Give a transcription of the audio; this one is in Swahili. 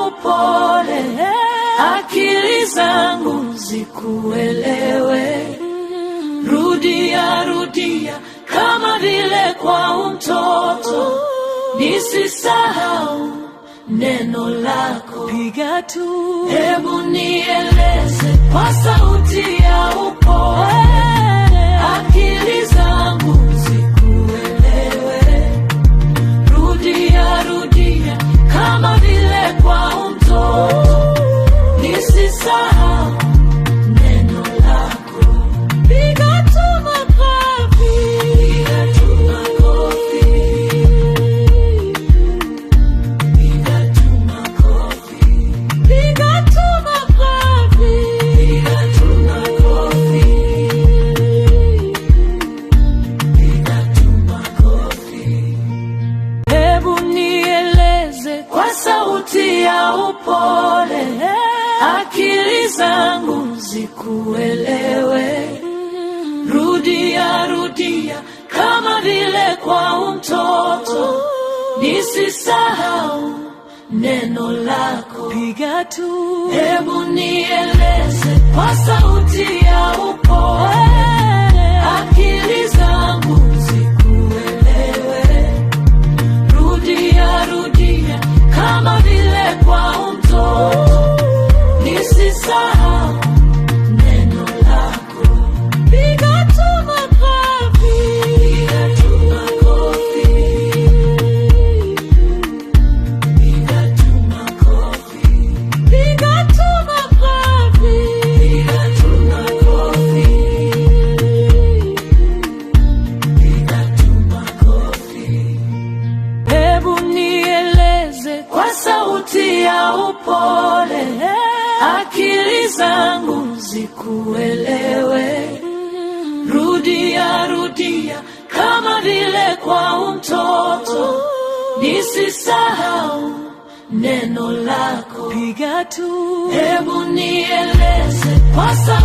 upole, akili zangu zikuelewe. Rudia rudia kama vile kwa mtoto, nisisahau neno lako. Piga tu, hebu nieleze kwa sauti ya upole, akili zangu zikuelewe. Rudia rudia kama vile kwa mtoto, nisisahau neno lako. piga tu makofi, Piga tu makofi, piga tu makofi, piga tu makofi, piga tu makofi, piga tu makofi. Hebu nieleze kwa sauti ya upole, akili zangu zikuelewe. Rudia rudia kama vile kwa mtoto, nisisahau neno lako. piga tu, Hebu nieleze kwa sauti ya upole, akili zangu zikuelewe. Rudia rudia kama vile kwa mtoto, nisisahau neno lako. piga tu makofi, Piga tu makofi, piga tu makofi, piga tu makofi, piga tu makofi, piga tu makofi. Hebu nieleze kwa sauti ya upole, akili zangu zikuelewe. Rudia rudia kama vile kwa mtoto, nisisahau neno lako. piga tu, Hebu nieleze kwa sauti